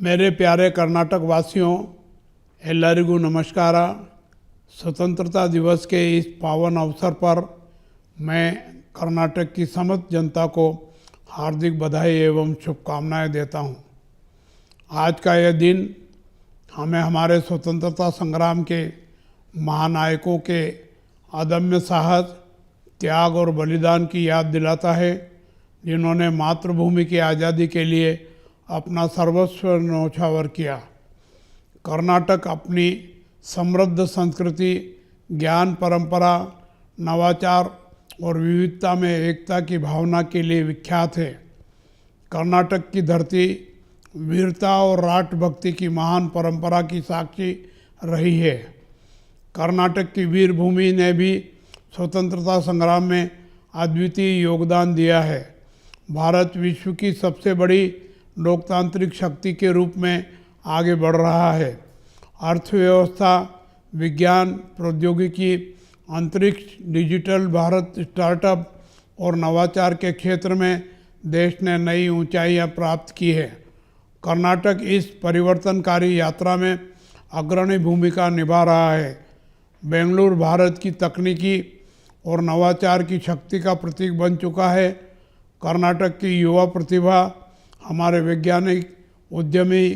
मेरे प्यारे कर्नाटक वासियों, एल्लरिगू नमस्कार। स्वतंत्रता दिवस के इस पावन अवसर पर मैं कर्नाटक की समस्त जनता को हार्दिक बधाई एवं शुभकामनाएं देता हूं। आज का यह दिन हमें हमारे स्वतंत्रता संग्राम के महानायकों के अदम्य साहस, त्याग और बलिदान की याद दिलाता है, जिन्होंने मातृभूमि की आज़ादी के लिए अपना सर्वस्व न्यौछावर किया। कर्नाटक अपनी समृद्ध संस्कृति, ज्ञान परंपरा, नवाचार और विविधता में एकता की भावना के लिए विख्यात है। कर्नाटक की धरती वीरता और राष्ट्रभक्ति की महान परंपरा की साक्षी रही है। कर्नाटक की वीर भूमि ने भी स्वतंत्रता संग्राम में अद्वितीय योगदान दिया है। भारत विश्व की सबसे बड़ी लोकतांत्रिक शक्ति के रूप में आगे बढ़ रहा है। अर्थव्यवस्था, विज्ञान, प्रौद्योगिकी, अंतरिक्ष, डिजिटल भारत, स्टार्टअप और नवाचार के क्षेत्र में देश ने नई ऊंचाइयां प्राप्त की है। कर्नाटक इस परिवर्तनकारी यात्रा में अग्रणी भूमिका निभा रहा है। बेंगलुरु भारत की तकनीकी और नवाचार की शक्ति का प्रतीक बन चुका है। कर्नाटक की युवा प्रतिभा, हमारे वैज्ञानिक, उद्यमी,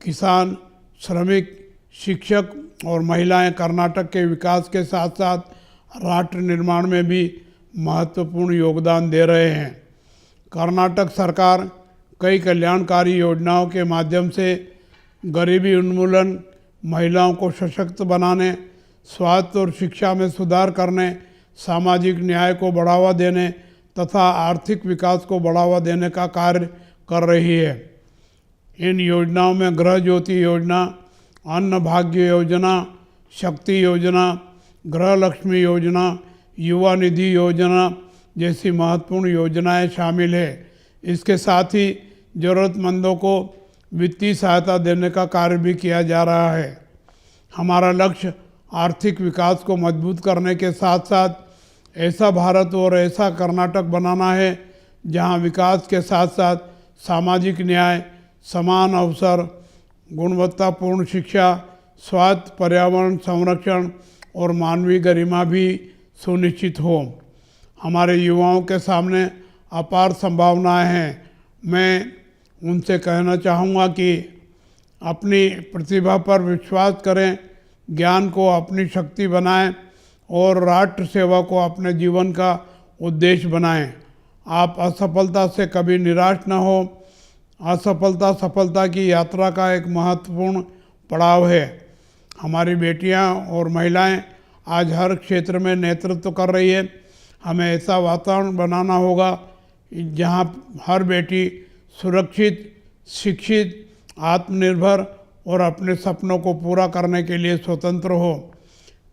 किसान, श्रमिक, शिक्षक और महिलाएं कर्नाटक के विकास के साथ साथ राष्ट्र निर्माण में भी महत्वपूर्ण योगदान दे रहे हैं। कर्नाटक सरकार कई कल्याणकारी योजनाओं के माध्यम से गरीबी उन्मूलन, महिलाओं को सशक्त बनाने, स्वास्थ्य और शिक्षा में सुधार करने, सामाजिक न्याय को बढ़ावा देने तथा आर्थिक विकास को बढ़ावा देने का कार्य कर रही है। इन योजनाओं में गृह ज्योति योजना, अन्न भाग्य योजना, शक्ति योजना, गृह लक्ष्मी योजना, युवा निधि योजना जैसी महत्वपूर्ण योजनाएं शामिल है। इसके साथ ही ज़रूरतमंदों को वित्तीय सहायता देने का कार्य भी किया जा रहा है। हमारा लक्ष्य आर्थिक विकास को मजबूत करने के साथ साथ ऐसा भारत और ऐसा कर्नाटक बनाना है जहां विकास के साथ साथ सामाजिक न्याय, समान अवसर, गुणवत्तापूर्ण शिक्षा, स्वास्थ्य, पर्यावरण संरक्षण और मानवीय गरिमा भी सुनिश्चित हो। हमारे युवाओं के सामने अपार संभावनाएं हैं। मैं उनसे कहना चाहूँगा कि अपनी प्रतिभा पर विश्वास करें, ज्ञान को अपनी शक्ति बनाएं और राष्ट्र सेवा को अपने जीवन का उद्देश्य बनाएं। आप असफलता से कभी निराश न हो। असफलता सफलता की यात्रा का एक महत्वपूर्ण पड़ाव है। हमारी बेटियां और महिलाएं आज हर क्षेत्र में नेतृत्व कर रही है। हमें ऐसा वातावरण बनाना होगा जहां हर बेटी सुरक्षित, शिक्षित, आत्मनिर्भर और अपने सपनों को पूरा करने के लिए स्वतंत्र हो।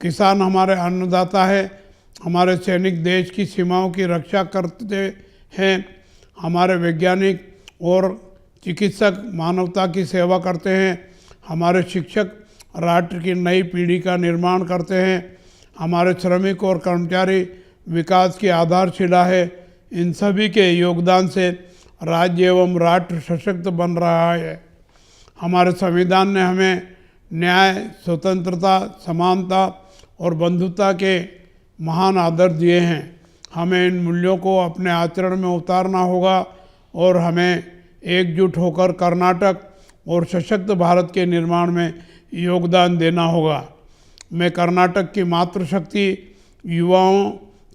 किसान हमारे अन्नदाता है। हमारे सैनिक देश की सीमाओं की रक्षा करते हैं। हमारे वैज्ञानिक और चिकित्सक मानवता की सेवा करते हैं। हमारे शिक्षक राष्ट्र की नई पीढ़ी का निर्माण करते हैं। हमारे श्रमिक और कर्मचारी विकास की आधारशिला है। इन सभी के योगदान से राज्य एवं राष्ट्र सशक्त बन रहा है। हमारे संविधान ने हमें न्याय, स्वतंत्रता, समानता और बंधुता के महान आदर्श दिए हैं। हमें इन मूल्यों को अपने आचरण में उतारना होगा और हमें एकजुट होकर कर्नाटक और सशक्त भारत के निर्माण में योगदान देना होगा। मैं कर्नाटक की मातृशक्ति, युवाओं,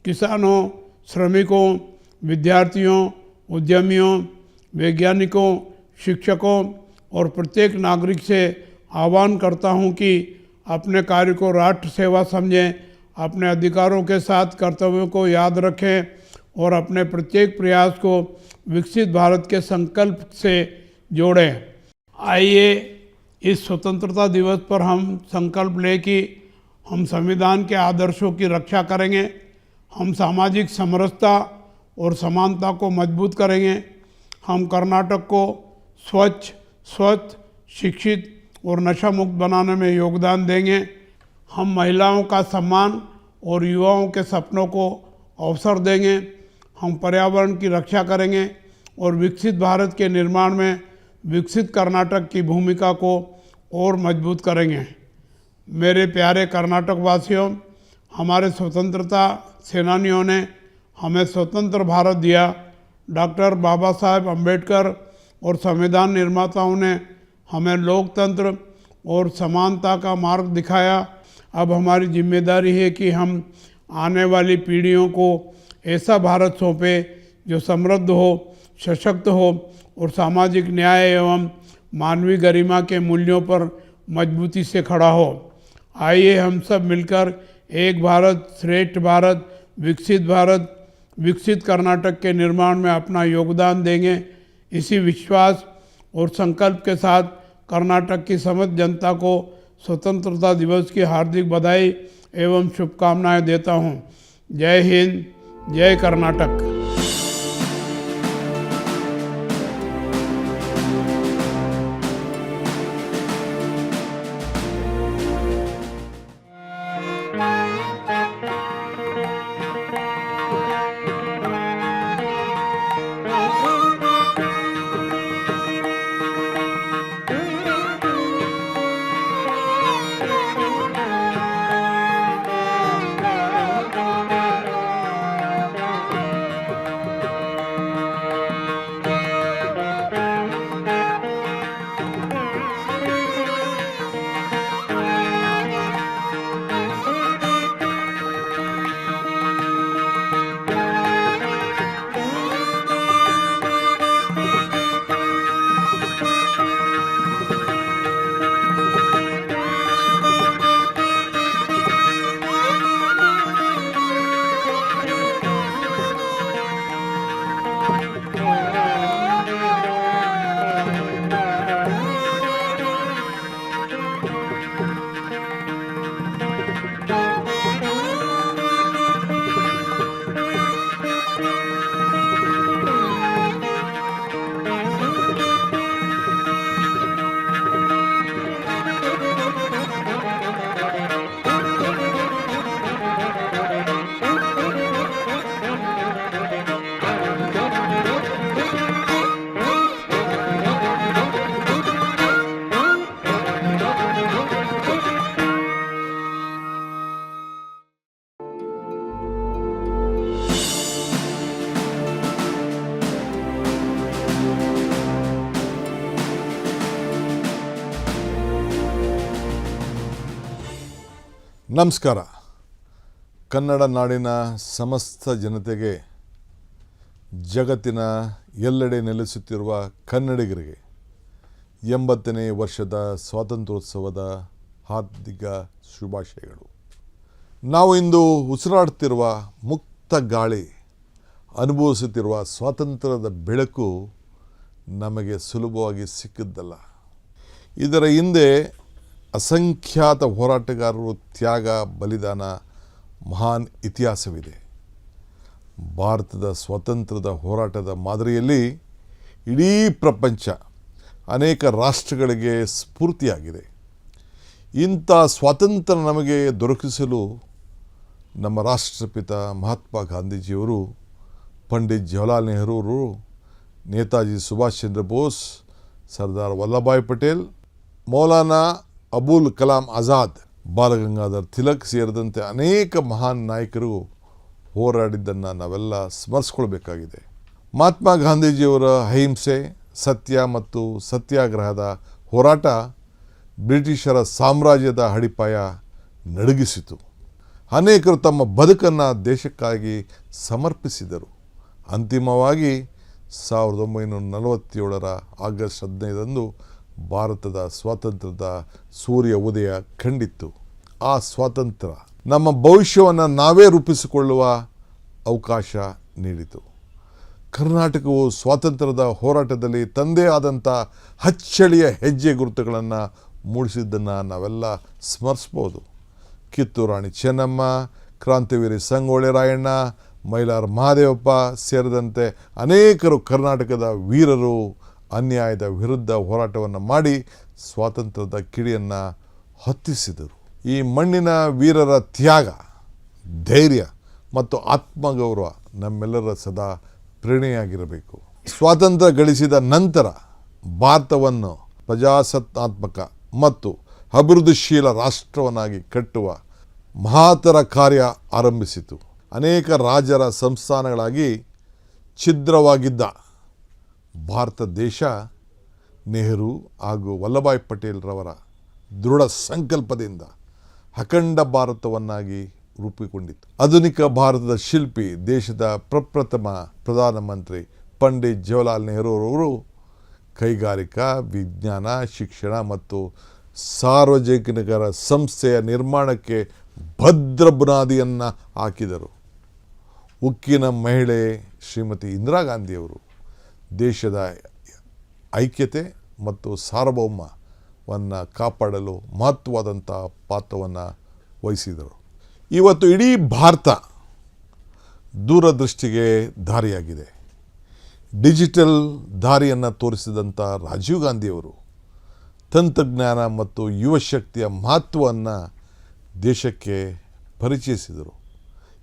किसानों, श्रमिकों, विद्यार्थियों, उद्यमियों, वैज्ञानिकों, शिक्षकों और प्रत्येक नागरिक से आह्वान करता हूं कि अपने कार्य को राष्ट्र सेवा समझें, अपने अधिकारों के साथ कर्तव्यों को याद रखें और अपने प्रत्येक प्रयास को विकसित भारत के संकल्प से जोड़ें। आइए इस स्वतंत्रता दिवस पर हम संकल्प लें कि हम संविधान के आदर्शों की रक्षा करेंगे, हम सामाजिक समरसता और समानता को मजबूत करेंगे, हम कर्नाटक को स्वच्छ, स्वस्थ, शिक्षित और नशा मुक्त बनाने में योगदान देंगे, हम महिलाओं का सम्मान और युवाओं के सपनों को अवसर देंगे, हम पर्यावरण की रक्षा करेंगे और विकसित भारत के निर्माण में विकसित कर्नाटक की भूमिका को और मजबूत करेंगे। मेरे प्यारे कर्नाटक वासियों, हमारे स्वतंत्रता सेनानियों ने हमें स्वतंत्र भारत दिया। डॉक्टर बाबा साहेब अम्बेडकर और संविधान निर्माताओं ने हमें लोकतंत्र और समानता का मार्ग दिखाया। अब हमारी जिम्मेदारी है कि हम आने वाली पीढ़ियों को ऐसा भारत सौंपे जो समृद्ध हो, सशक्त हो और सामाजिक न्याय एवं मानवीय गरिमा के मूल्यों पर मजबूती से खड़ा हो। आइए हम सब मिलकर एक भारत श्रेष्ठ भारत, विकसित कर्नाटक के निर्माण में अपना योगदान देंगे। इसी विश्वास और संकल्प के साथ कर्नाटक की समस्त जनता को स्वतंत्रता दिवस की हार्दिक बधाई एवं शुभकामनाएं देता हूं। जय हिंद, जय कर्नाटक। ನಮಸ್ಕಾರ. ಕನ್ನಡ ನಾಡಿನ ಸಮಸ್ತ ಜನತೆಗೆ, ಜಗತ್ತಿನ ಎಲ್ಲೆಡೆ ನೆಲೆಸುತ್ತಿರುವ ಕನ್ನಡಿಗರಿಗೆ 80ನೇ ವರ್ಷದ ಸ್ವಾತಂತ್ರ್ಯೋತ್ಸವದ ಹಾರ್ದಿಕ ಶುಭಾಶಯಗಳು. ನಾವು ಇಂದು ಉಸಿರಾಡುತ್ತಿರುವ ಮುಕ್ತ ಗಾಳಿ, ಅನುಭವಿಸುತ್ತಿರುವ ಸ್ವಾತಂತ್ರ್ಯದ ಬೆಳಕು ನಮಗೆ ಸುಲಭವಾಗಿ ಸಿಕ್ಕಿದ್ದಲ್ಲ. ಇದರ ಹಿಂದೆ ಅಸಂಖ್ಯಾತ ಹೋರಾಟಗಾರರು ತ್ಯಾಗ, ಬಲಿದಾನ, ಮಹಾನ್ ಇತಿಹಾಸವಿದೆ. ಭಾರತದ ಸ್ವಾತಂತ್ರ್ಯದ ಹೋರಾಟದ ಮಾದರಿಯಲ್ಲಿ ಇಡೀ ಪ್ರಪಂಚ ಅನೇಕ ರಾಷ್ಟ್ರಗಳಿಗೆ ಸ್ಫೂರ್ತಿಯಾಗಿದೆ. ಇಂಥ ಸ್ವಾತಂತ್ರ್ಯ ನಮಗೆ ದೊರಕಿಸಲು ನಮ್ಮ ರಾಷ್ಟ್ರಪಿತ ಮಹಾತ್ಮ ಗಾಂಧೀಜಿಯವರು, ಪಂಡಿತ್ ಜವಾಹರ್ಲಾಲ್ ನೆಹರೂರು, ನೇತಾಜಿ ಸುಭಾಷ್ ಚಂದ್ರ ಬೋಸ್, ಸರ್ದಾರ್ ವಲ್ಲಭಭಾಯ್ ಪಟೇಲ್, ಮೌಲಾನಾ ಅಬುಲ್ ಕಲಾಂ ಆಜಾದ್, ಬಾಲಗಂಗಾಧರ್ ತಿಲಕ್ ಸೇರಿದಂತೆ ಅನೇಕ ಮಹಾನ್ ನಾಯಕರು ಹೋರಾಡಿದ್ದನ್ನು ನಾವೆಲ್ಲ ಸ್ಮರಿಸ್ಕೊಳ್ಬೇಕಾಗಿದೆ. ಮಹಾತ್ಮ ಗಾಂಧೀಜಿಯವರ ಅಹಿಂಸೆ, ಸತ್ಯ ಮತ್ತು ಸತ್ಯಾಗ್ರಹದ ಹೋರಾಟ ಬ್ರಿಟಿಷರ ಸಾಮ್ರಾಜ್ಯದ ಅಡಿಪಾಯ ನಡುಗಿಸಿತು. ಅನೇಕರು ತಮ್ಮ ಬದುಕನ್ನು ದೇಶಕ್ಕಾಗಿ ಸಮರ್ಪಿಸಿದರು. ಅಂತಿಮವಾಗಿ 1947ರ ಆಗಸ್ಟ್ 15ರಂದು ಭಾರತದ ಸ್ವಾತಂತ್ರ್ಯದ ಸೂರ್ಯ ಉದಯ ಕಂಡಿತ್ತು. ಆ ಸ್ವಾತಂತ್ರ್ಯ ನಮ್ಮ ಭವಿಷ್ಯವನ್ನು ನಾವೇ ರೂಪಿಸಿಕೊಳ್ಳುವ ಅವಕಾಶ ನೀಡಿತು. ಕರ್ನಾಟಕವು ಸ್ವಾತಂತ್ರ್ಯದ ಹೋರಾಟದಲ್ಲಿ ತಂದೇ ಆದಂಥ ಅಚ್ಚಳಿಯ ಹೆಜ್ಜೆ ಗುರುತುಗಳನ್ನು ಮೂಡಿಸಿದ್ದನ್ನು ನಾವೆಲ್ಲ ಸ್ಮರಿಸ್ಬೋದು. ಕಿತ್ತೂರು ರಾಣಿ ಚೆನ್ನಮ್ಮ, ಕ್ರಾಂತಿವೀರಿ ಸಂಗೊಳ್ಳಿ ರಾಯಣ್ಣ, ಮೈಲಾರ ಮಹದೇವಪ್ಪ ಸೇರಿದಂತೆ ಅನೇಕರು ಕರ್ನಾಟಕದ ವೀರರು ಅನ್ಯಾಯದ ವಿರುದ್ಧ ಹೋರಾಟವನ್ನು ಮಾಡಿ ಸ್ವಾತಂತ್ರ್ಯದ ಕಿಡಿಯನ್ನು ಹೊತ್ತಿಸಿದರು. ಈ ಮಣ್ಣಿನ ವೀರರ ತ್ಯಾಗ, ಧೈರ್ಯ ಮತ್ತು ಆತ್ಮಗೌರವ ನಮ್ಮೆಲ್ಲರ ಸದಾ ಪ್ರೇರಣೆಯಾಗಿರಬೇಕು. ಸ್ವಾತಂತ್ರ್ಯ ಗಳಿಸಿದ ನಂತರ ಭಾರತವನ್ನು ಪ್ರಜಾಸತ್ತಾತ್ಮಕ ಮತ್ತು ಅಭಿವೃದ್ಧಿಶೀಲ ರಾಷ್ಟ್ರವನ್ನಾಗಿ ಕಟ್ಟುವ ಮಹತ್ತರ ಕಾರ್ಯ ಆರಂಭಿಸಿತು. ಅನೇಕ ರಾಜರ ಸಂಸ್ಥಾನಗಳಾಗಿ ಛಿದ್ರವಾಗಿದ್ದ ಭಾರತ ದೇಶ ನೆಹರು ಹಾಗೂ ವಲ್ಲಭಾಯ್ ಪಟೇಲ್ರವರ ದೃಢ ಸಂಕಲ್ಪದಿಂದ ಅಖಂಡ ಭಾರತವನ್ನಾಗಿ ರೂಪುಗೊಂಡಿತು. ಆಧುನಿಕ ಭಾರತದ ಶಿಲ್ಪಿ ದೇಶದ ಪ್ರಪ್ರಥಮ ಪ್ರಧಾನಮಂತ್ರಿ ಪಂಡಿತ್ ಜವಾಹರ್ಲಾಲ್ ನೆಹರೂರವರು ಕೈಗಾರಿಕಾ, ವಿಜ್ಞಾನ, ಶಿಕ್ಷಣ ಮತ್ತು ಸಾರ್ವಜನಿಕರ ಸಂಸ್ಥೆಯ ನಿರ್ಮಾಣಕ್ಕೆ ಭದ್ರ ಬುನಾದಿಯನ್ನು ಹಾಕಿದರು. ಉಕ್ಕಿನ ಮಹಿಳೆ ಶ್ರೀಮತಿ ಇಂದಿರಾ ಗಾಂಧಿಯವರು ದೇಶದ ಐಕ್ಯತೆ ಮತ್ತು ಸಾರ್ವಭೌಮವನ್ನು ಕಾಪಾಡಲು ಮಹತ್ವವಾದಂಥ ಪಾತ್ರವನ್ನು ವಹಿಸಿದರು. ಇವತ್ತು ಇಡೀ ಭಾರತ ದೂರದೃಷ್ಟಿಗೆ ದಾರಿಯಾಗಿದೆ. ಡಿಜಿಟಲ್ ದಾರಿಯನ್ನು ತೋರಿಸಿದಂಥ ರಾಜೀವ್ ಗಾಂಧಿಯವರು ತಂತ್ರಜ್ಞಾನ ಮತ್ತು ಯುವಶಕ್ತಿಯ ಮಹತ್ವವನ್ನು ದೇಶಕ್ಕೆ ಪರಿಚಯಿಸಿದರು.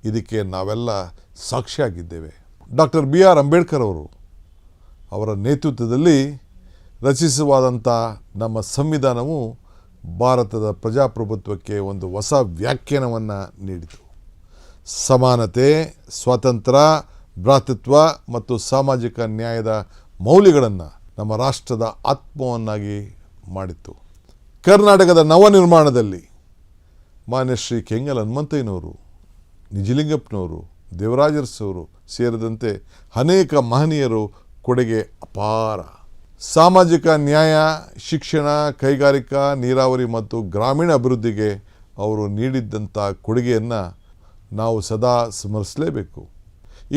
ಇದಕ್ಕೆ ನಾವೆಲ್ಲ ಸಾಕ್ಷಿಯಾಗಿದ್ದೇವೆ. ಡಾಕ್ಟರ್ BR ಅಂಬೇಡ್ಕರ್ ಅವರ ನೇತೃತ್ವದಲ್ಲಿ ರಚಿಸುವಾದಂಥ ನಮ್ಮ ಸಂವಿಧಾನವು ಭಾರತದ ಪ್ರಜಾಪ್ರಭುತ್ವಕ್ಕೆ ಒಂದು ಹೊಸ ವ್ಯಾಖ್ಯಾನವನ್ನು ನೀಡಿತು. ಸಮಾನತೆ, ಸ್ವಾತಂತ್ರ್ಯ, ಭ್ರಾತೃತ್ವ ಮತ್ತು ಸಾಮಾಜಿಕ ನ್ಯಾಯದ ಮೌಲ್ಯಗಳನ್ನು ನಮ್ಮ ರಾಷ್ಟ್ರದ ಆತ್ಮವನ್ನಾಗಿ ಮಾಡಿತು. ಕರ್ನಾಟಕದ ನವನಿರ್ಮಾಣದಲ್ಲಿ ಮಾನ್ಯ ಶ್ರೀ ಕೆಂಗಲ್ ಹನುಮಂತಯ್ಯನವರು, ನಿಜಲಿಂಗಪ್ಪನವರು, ದೇವರಾಜ ಅರಸವರು ಸೇರಿದಂತೆ ಅನೇಕ ಮಹನೀಯರು ಕೊಡುಗೆ ಅಪಾರ. ಸಾಮಾಜಿಕ ನ್ಯಾಯ, ಶಿಕ್ಷಣ, ಕೈಗಾರಿಕಾ, ನೀರಾವರಿ ಮತ್ತು ಗ್ರಾಮೀಣ ಅಭಿವೃದ್ಧಿಗೆ ಅವರು ನೀಡಿದ್ದಂಥ ಕೊಡುಗೆಯನ್ನು ನಾವು ಸದಾ ಸ್ಮರಿಸಲೇಬೇಕು.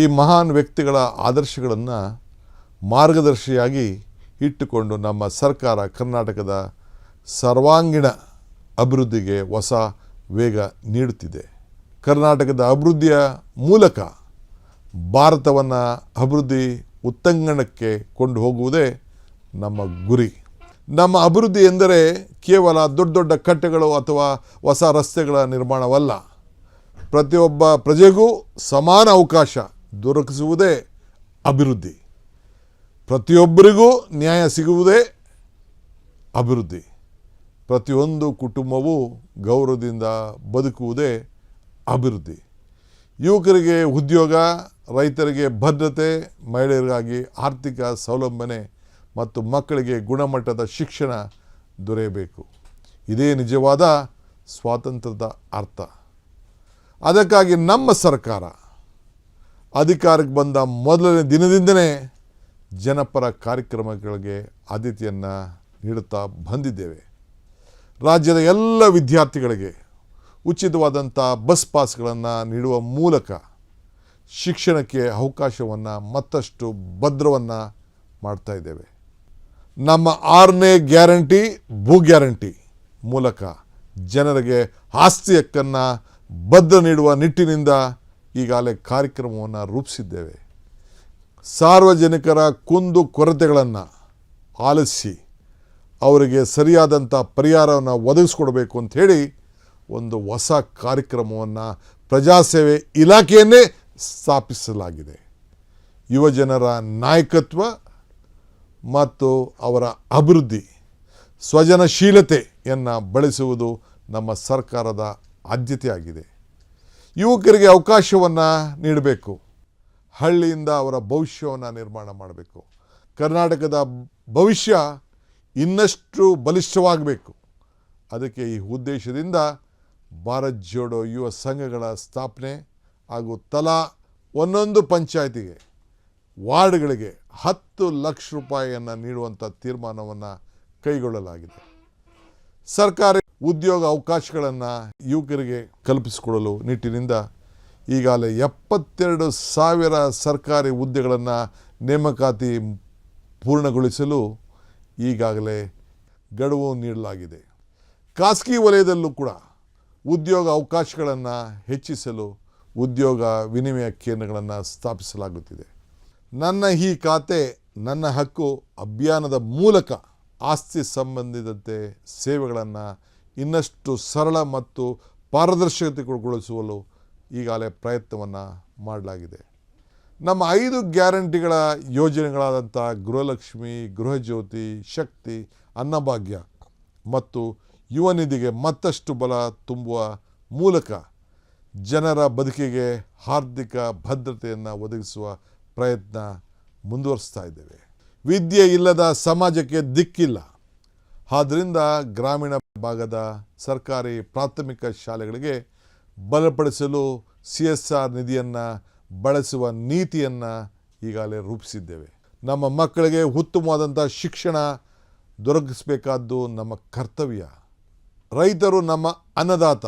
ಈ ಮಹಾನ್ ವ್ಯಕ್ತಿಗಳ ಆದರ್ಶಗಳನ್ನು ಮಾರ್ಗದರ್ಶಿಯಾಗಿ ಇಟ್ಟುಕೊಂಡು ನಮ್ಮ ಸರ್ಕಾರ ಕರ್ನಾಟಕದ ಸರ್ವಾಂಗೀಣ ಅಭಿವೃದ್ಧಿಗೆ ಹೊಸ ವೇಗ ನೀಡುತ್ತಿದೆ. ಕರ್ನಾಟಕದ ಅಭಿವೃದ್ಧಿಯ ಮೂಲಕ ಭಾರತವನ್ನು ಅಭಿವೃದ್ಧಿ ಉತ್ತಂಗಣಕ್ಕೆ ಕೊಂಡು ಹೋಗುವುದೇ ನಮ್ಮ ಗುರಿ. ನಮ್ಮ ಅಭಿವೃದ್ಧಿ ಎಂದರೆ ಕೇವಲ ದೊಡ್ಡ ದೊಡ್ಡ ಕಟ್ಟೆಗಳು ಅಥವಾ ಹೊಸ ರಸ್ತೆಗಳ ನಿರ್ಮಾಣವಲ್ಲ. ಪ್ರತಿಯೊಬ್ಬ ಪ್ರಜೆಗೂ ಸಮಾನ ಅವಕಾಶ ದೊರಕಿಸುವುದೇ ಅಭಿವೃದ್ಧಿ. ಪ್ರತಿಯೊಬ್ಬರಿಗೂ ನ್ಯಾಯ ಸಿಗುವುದೇ ಅಭಿವೃದ್ಧಿ. ಪ್ರತಿಯೊಂದು ಕುಟುಂಬವೂ ಗೌರವದಿಂದ ಬದುಕುವುದೇ ಅಭಿವೃದ್ಧಿ. ಯುವಕರಿಗೆ ಉದ್ಯೋಗ, ರೈತರಿಗೆ ಭದ್ರತೆ, ಮಹಿಳೆಯರಿಗಾಗಿ ಆರ್ಥಿಕ ಸ್ವಾವಲಂಬನೆ ಮತ್ತು ಮಕ್ಕಳಿಗೆ ಗುಣಮಟ್ಟದ ಶಿಕ್ಷಣ ದೊರೆಯಬೇಕು. ಇದೇ ನಿಜವಾದ ಸ್ವಾತಂತ್ರ್ಯದ ಅರ್ಥ. ಅದಕ್ಕಾಗಿ ನಮ್ಮ ಸರ್ಕಾರ ಅಧಿಕಾರಕ್ಕೆ ಬಂದ ಮೊದಲನೇ ದಿನದಿಂದಲೇ ಜನಪರ ಕಾರ್ಯಕ್ರಮಗಳಿಗೆ ಆದ್ಯತೆಯನ್ನು ನೀಡುತ್ತಾ ಬಂದಿದ್ದೇವೆ. ರಾಜ್ಯದ ಎಲ್ಲ ವಿದ್ಯಾರ್ಥಿಗಳಿಗೆ ಉಚಿತವಾದಂಥ ಬಸ್ ಪಾಸ್ಗಳನ್ನು ನೀಡುವ ಮೂಲಕ ಶಿಕ್ಷಣಕ್ಕೆ ಅವಕಾಶವನ್ನು ಮತ್ತಷ್ಟು ಭದ್ರವನ್ನು ಮಾಡ್ತಾ ಇದ್ದೇವೆ. ನಮ್ಮ 6ನೇ ಗ್ಯಾರಂಟಿ ಭೂ ಗ್ಯಾರಂಟಿ ಮೂಲಕ ಜನರಿಗೆ ಆಸ್ತಿ ಹಕ್ಕನ್ನು ಭದ್ರ ನೀಡುವ ನಿಟ್ಟಿನಿಂದ ಈಗಾಗಲೇ ಕಾರ್ಯಕ್ರಮವನ್ನು ರೂಪಿಸಿದ್ದೇವೆ. ಸಾರ್ವಜನಿಕರ ಕುಂದು ಕೊರತೆಗಳನ್ನು ಆಲಿಸಿ ಅವರಿಗೆ ಸರಿಯಾದಂಥ ಪರಿಹಾರವನ್ನು ಒದಗಿಸ್ಕೊಡ್ಬೇಕು ಅಂಥೇಳಿ ಒಂದು ಹೊಸ ಕಾರ್ಯಕ್ರಮವನ್ನು ಪ್ರಜಾಸೇವೆ ಇಲಾಖೆಯನ್ನೇ ಸ್ಥಾಪಿಸಲಾಗಿದೆ. ಯುವಜನರ ನಾಯಕತ್ವ ಮತ್ತು ಅವರ ಅಭಿವೃದ್ಧಿ, ಸ್ವಜನಶೀಲತೆಯನ್ನು ಬೆಳೆಸುವುದು ನಮ್ಮ ಸರ್ಕಾರದ ಆದ್ಯತೆಯಾಗಿದೆ. ಯುವಕರಿಗೆ ಅವಕಾಶವನ್ನು ನೀಡಬೇಕು. ಹಳ್ಳಿಯಿಂದ ಅವರ ಭವಿಷ್ಯವನ್ನು ನಿರ್ಮಾಣ ಮಾಡಬೇಕು. ಕರ್ನಾಟಕದ ಭವಿಷ್ಯ ಇನ್ನಷ್ಟು ಬಲಿಷ್ಠವಾಗಬೇಕು. ಅದಕ್ಕೆ ಈ ಉದ್ದೇಶದಿಂದ ಭಾರತ್ ಜೋಡೋ ಯುವ ಸಂಘಗಳ ಸ್ಥಾಪನೆ ಹಾಗೂ ತಲಾ ಒಂದೊಂದು ಪಂಚಾಯತಿಗೆ, ವಾರ್ಡ್ಗಳಿಗೆ 10 ಲಕ್ಷ ರೂಪಾಯಿಯನ್ನು ನೀಡುವಂಥ ತೀರ್ಮಾನವನ್ನು ಕೈಗೊಳ್ಳಲಾಗಿದೆ. ಸರ್ಕಾರಿ ಉದ್ಯೋಗ ಅವಕಾಶಗಳನ್ನು ಯುವಕರಿಗೆ ಕಲ್ಪಿಸಿಕೊಡಲು ನಿಟ್ಟಿನಿಂದ ಈಗಾಗಲೇ 72,000 ಸರ್ಕಾರಿ ಹುದ್ದೆಗಳನ್ನು ನೇಮಕಾತಿ ಪೂರ್ಣಗೊಳಿಸಲು ಈಗಾಗಲೇ ಗಡುವು ನೀಡಲಾಗಿದೆ. ಖಾಸಗಿ ವಲಯದಲ್ಲೂ ಕೂಡ ಉದ್ಯೋಗ ಅವಕಾಶಗಳನ್ನು ಹೆಚ್ಚಿಸಲು ಉದ್ಯೋಗ ವಿನಿಮಯ ಕೇಂದ್ರಗಳನ್ನು ಸ್ಥಾಪಿಸಲಾಗುತ್ತಿದೆ. ನನ್ನ ಈ ಖಾತೆ ನನ್ನ ಹಕ್ಕು ಅಭಿಯಾನದ ಮೂಲಕ ಆಸ್ತಿ ಸಂಬಂಧಿಸಿದಂತೆ ಸೇವೆಗಳನ್ನು ಇನ್ನಷ್ಟು ಸರಳ ಮತ್ತು ಪಾರದರ್ಶಕತೆಗೊಳಿಸಲು ಈಗಾಗಲೇ ಪ್ರಯತ್ನವನ್ನು ಮಾಡಲಾಗಿದೆ. ನಮ್ಮ 5 ಗ್ಯಾರಂಟಿಗಳ ಯೋಜನೆಗಳಾದಂಥ ಗೃಹಲಕ್ಷ್ಮಿ, ಗೃಹಜ್ಯೋತಿ, ಶಕ್ತಿ, ಅನ್ನಭಾಗ್ಯ ಮತ್ತು ಯುವ ನಿಧಿಗೆ ಮತ್ತಷ್ಟು ಬಲ ತುಂಬುವ ಮೂಲಕ ಜನರ ಬದುಕಿಗೆ ಆರ್ಥಿಕ ಭದ್ರತೆಯನ್ನು ಒದಗಿಸುವ ಪ್ರಯತ್ನ ಮುಂದುವರಿಸ್ತಾ ಇದ್ದೇವೆ. ವಿದ್ಯೆ ಇಲ್ಲದ ಸಮಾಜಕ್ಕೆ ದಿಕ್ಕಿಲ್ಲ. ಆದ್ದರಿಂದ ಗ್ರಾಮೀಣ ಭಾಗದ ಸರ್ಕಾರಿ ಪ್ರಾಥಮಿಕ ಶಾಲೆಗಳಿಗೆ ಬಲಪಡಿಸಲು CSR ನಿಧಿಯನ್ನು ಬಳಸುವ ನೀತಿಯನ್ನು ಈಗಾಗಲೇ ರೂಪಿಸಿದ್ದೇವೆ. ನಮ್ಮ ಮಕ್ಕಳಿಗೆ ಉತ್ತಮವಾದಂಥ ಶಿಕ್ಷಣ ದೊರಕಿಸಬೇಕಾದ್ದು ನಮ್ಮ ಕರ್ತವ್ಯ. ರೈತರು ನಮ್ಮ ಅನ್ನದಾತ.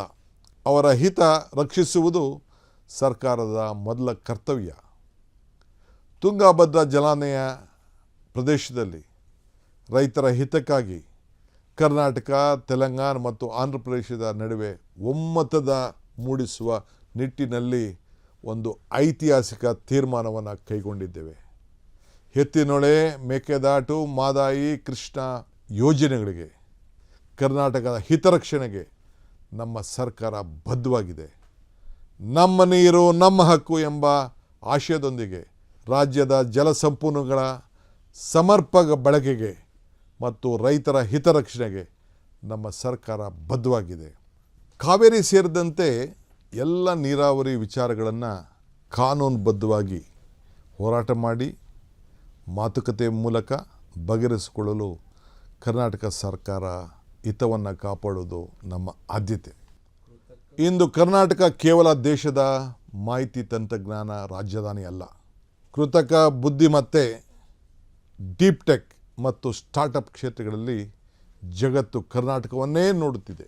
ಅವರ ಹಿತ ರಕ್ಷಿಸುವುದು ಸರ್ಕಾರದ ಮೊದಲ ಕರ್ತವ್ಯ. ತುಂಗಭದ್ರಾ ಜಲಾನಯ ಪ್ರದೇಶದಲ್ಲಿ ರೈತರ ಹಿತಕ್ಕಾಗಿ ಕರ್ನಾಟಕ, ತೆಲಂಗಾಣ ಮತ್ತು ಆಂಧ್ರ ಪ್ರದೇಶದ ನಡುವೆ ಒಮ್ಮತದ ಮೂಡಿಸುವ ನಿಟ್ಟಿನಲ್ಲಿ ಒಂದು ಐತಿಹಾಸಿಕ ತೀರ್ಮಾನವನ್ನು ಕೈಗೊಂಡಿದ್ದೇವೆ. ಎತ್ತಿನೊಳೆ, ಮೇಕೆದಾಟು, ಮಾದಾಯಿ, ಕೃಷ್ಣ ಯೋಜನೆಗಳಿಗೆ ಕರ್ನಾಟಕದ ಹಿತರಕ್ಷಣೆಗೆ ನಮ್ಮ ಸರ್ಕಾರ ಬದ್ಧವಾಗಿದೆ. ನಮ್ಮ ನೀರು ನಮ್ಮ ಹಕ್ಕು ಎಂಬ ಆಶಯದೊಂದಿಗೆ ರಾಜ್ಯದ ಜಲಸಂಪನ್ಮೂಲಗಳ ಸಮರ್ಪಕ ಬಳಕೆಗೆ ಮತ್ತು ರೈತರ ಹಿತರಕ್ಷಣೆಗೆ ನಮ್ಮ ಸರ್ಕಾರ ಬದ್ಧವಾಗಿದೆ. ಕಾವೇರಿ ಸೇರಿದಂತೆ ಎಲ್ಲ ನೀರಾವರಿ ವಿಚಾರಗಳನ್ನು ಕಾನೂನುಬದ್ಧವಾಗಿ ಹೋರಾಟ ಮಾಡಿ ಮಾತುಕತೆ ಮೂಲಕ ಬಗೆಹರಿಸಿಕೊಳ್ಳಲು ಕರ್ನಾಟಕ ಸರ್ಕಾರ ಹಿತವನ್ನು ಕಾಪಾಡೋದು ನಮ್ಮ ಆದ್ಯತೆ. ಇಂದು ಕರ್ನಾಟಕ ಕೇವಲ ದೇಶದ ಮಾಹಿತಿ ತಂತ್ರಜ್ಞಾನ ರಾಜಧಾನಿ ಅಲ್ಲ. ಕೃತಕ ಬುದ್ಧಿಮತ್ತೆ, ಡೀಪ್ ಟೆಕ್ ಮತ್ತು ಸ್ಟಾರ್ಟಪ್ ಕ್ಷೇತ್ರಗಳಲ್ಲಿ ಜಗತ್ತು ಕರ್ನಾಟಕವನ್ನೇ ನೋಡುತ್ತಿದೆ.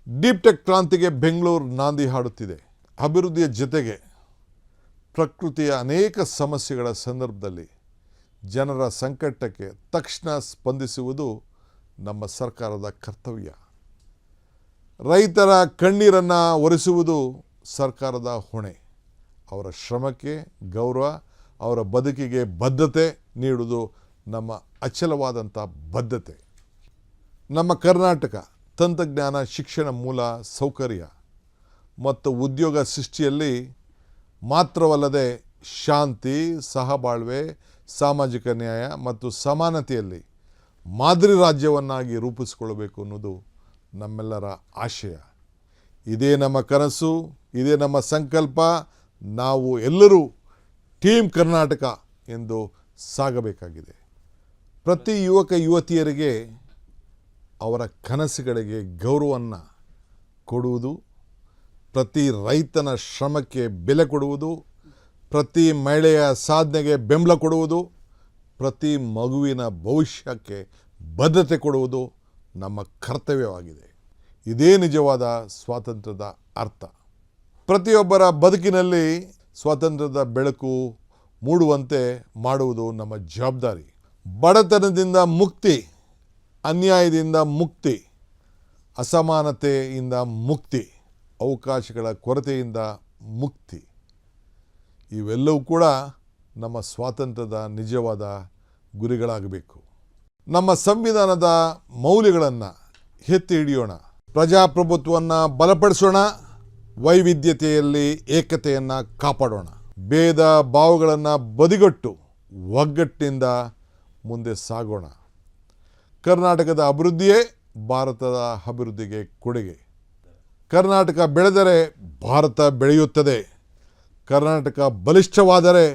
ಡೀಪ್ ಟೆಕ್ ಕ್ರಾಂತಿಗೆ ಬೆಂಗಳೂರು ನಾಂದಿ ಹಾಡುತ್ತಿದೆ. ಅಭಿವೃದ್ಧಿಯ ಜೊತೆಗೆ ಪ್ರಕೃತಿಯ ಅನೇಕ ಸಮಸ್ಯೆಗಳ ಸಂದರ್ಭದಲ್ಲಿ ಜನರ ಸಂಕಟಕ್ಕೆ ತಕ್ಷಣ ಸ್ಪಂದಿಸುವುದು ನಮ್ಮ ಸರ್ಕಾರದ ಕರ್ತವ್ಯ. ರೈತರ ಕಣ್ಣೀರನ್ನು ಒರೆಸುವುದು ಸರ್ಕಾರದ ಹೊಣೆ. ಅವರ ಶ್ರಮಕ್ಕೆ ಗೌರವ, ಅವರ ಬದುಕಿಗೆ ಬದ್ಧತೆ ನೀಡುವುದು ನಮ್ಮ ಅಚಲವಾದಂಥ ಬದ್ಧತೆ. ನಮ್ಮ ಕರ್ನಾಟಕ ತಂತ್ರಜ್ಞಾನ, ಶಿಕ್ಷಣ, ಮೂಲ ಸೌಕರ್ಯ ಮತ್ತು ಉದ್ಯೋಗ ಸೃಷ್ಟಿಯಲ್ಲಿ ಮಾತ್ರವಲ್ಲದೆ ಶಾಂತಿ, ಸಹಬಾಳ್ವೆ, ಸಾಮಾಜಿಕ ನ್ಯಾಯ ಮತ್ತು ಸಮಾನತೆಯಲ್ಲಿ ಮಾದರಿ ರಾಜ್ಯವನ್ನಾಗಿ ರೂಪಿಸಿಕೊಳ್ಳಬೇಕು ಅನ್ನೋದು ನಮ್ಮೆಲ್ಲರ ಆಶಯ. ಇದೇ ನಮ್ಮ ಕನಸು, ಇದೇ ನಮ್ಮ ಸಂಕಲ್ಪ. ನಾವು ಎಲ್ಲರೂ ಟೀಮ್ ಕರ್ನಾಟಕ ಎಂದು ಸಾಗಬೇಕಾಗಿದೆ. ಪ್ರತಿ ಯುವಕ ಯುವತಿಯರಿಗೆ ಅವರ ಕನಸುಗಳಿಗೆ ಗೌರವವನ್ನು ಕೊಡುವುದು, ಪ್ರತಿ ರೈತನ ಶ್ರಮಕ್ಕೆ ಬೆಲೆ ಕೊಡುವುದು, ಪ್ರತಿ ಮಹಿಳೆಯ ಸಾಧನೆಗೆ ಬೆಂಬಲ ಕೊಡುವುದು, ಪ್ರತಿ ಮಗುವಿನ ಭವಿಷ್ಯಕ್ಕೆ ಬದ್ಧತೆ ಕೊಡುವುದು ನಮ್ಮ ಕರ್ತವ್ಯವಾಗಿದೆ. ಇದೇ ನಿಜವಾದ ಸ್ವಾತಂತ್ರ್ಯದ ಅರ್ಥ. ಪ್ರತಿಯೊಬ್ಬರ ಬದುಕಿನಲ್ಲಿ ಸ್ವಾತಂತ್ರ್ಯದ ಬೆಳಕು ಮೂಡುವಂತೆ ಮಾಡುವುದು ನಮ್ಮ ಜವಾಬ್ದಾರಿ. ಬಡತನದಿಂದ ಮುಕ್ತಿ, ಅನ್ಯಾಯದಿಂದ ಮುಕ್ತಿ, ಅಸಮಾನತೆಯಿಂದ ಮುಕ್ತಿ, ಅವಕಾಶಗಳ ಕೊರತೆಯಿಂದ ಮುಕ್ತಿ, ಇವೆಲ್ಲವೂ ಕೂಡ ನಮ್ಮ ಸ್ವಾತಂತ್ರ್ಯದ ನಿಜವಾದ ಗುರಿಗಳಾಗಬೇಕು. ನಮ್ಮ ಸಂವಿಧಾನದ ಮೌಲ್ಯಗಳನ್ನು ಎತ್ತಿ ಹಿಡಿಯೋಣ. ಪ್ರಜಾಪ್ರಭುತ್ವವನ್ನು ಬಲಪಡಿಸೋಣ. ವೈವಿಧ್ಯತೆಯಲ್ಲಿ ಏಕತೆಯನ್ನು ಕಾಪಾಡೋಣ. ಭೇದ ಭಾವಗಳನ್ನು ಬದಿಗೊಟ್ಟು ಒಗ್ಗಟ್ಟಿನಿಂದ ಮುಂದೆ ಸಾಗೋಣ. ಕರ್ನಾಟಕದ ಅಭಿವೃದ್ಧಿಯೇ ಭಾರತದ ಅಭಿವೃದ್ಧಿಗೆ ಕೊಡುಗೆ. ಕರ್ನಾಟಕ ಬೆಳೆದರೆ ಭಾರತ ಬೆಳೆಯುತ್ತದೆ. ಕರ್ನಾಟಕ ಬಲಿಷ್ಠವಾದರೆ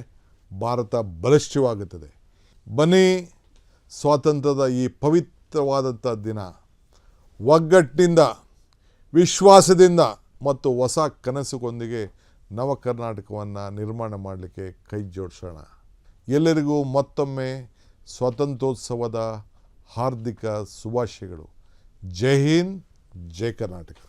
ಭಾರತ ಬಲಿಷ್ಠವಾಗುತ್ತದೆ. ಬನ್ನಿ, ಸ್ವಾತಂತ್ರ್ಯದ ಈ ಪವಿತ್ರವಾದಂಥ ದಿನ ಒಗ್ಗಟ್ಟಿನಿಂದ, ವಿಶ್ವಾಸದಿಂದ ಮತ್ತು ಹೊಸ ಕನಸುಗೊಂದಿಗೆ ನವ ಕರ್ನಾಟಕವನ್ನು ನಿರ್ಮಾಣ ಮಾಡಲಿಕ್ಕೆ ಕೈ ಜೋಡಿಸೋಣ. ಎಲ್ಲರಿಗೂ ಮತ್ತೊಮ್ಮೆ ಸ್ವಾತಂತ್ರ್ಯೋತ್ಸವದ ಹಾರ್ದಿಕ ಶುಭಾಶಯಗಳು. ಜೈ ಹಿಂದ್, ಜೈ ಕರ್ನಾಟಕ.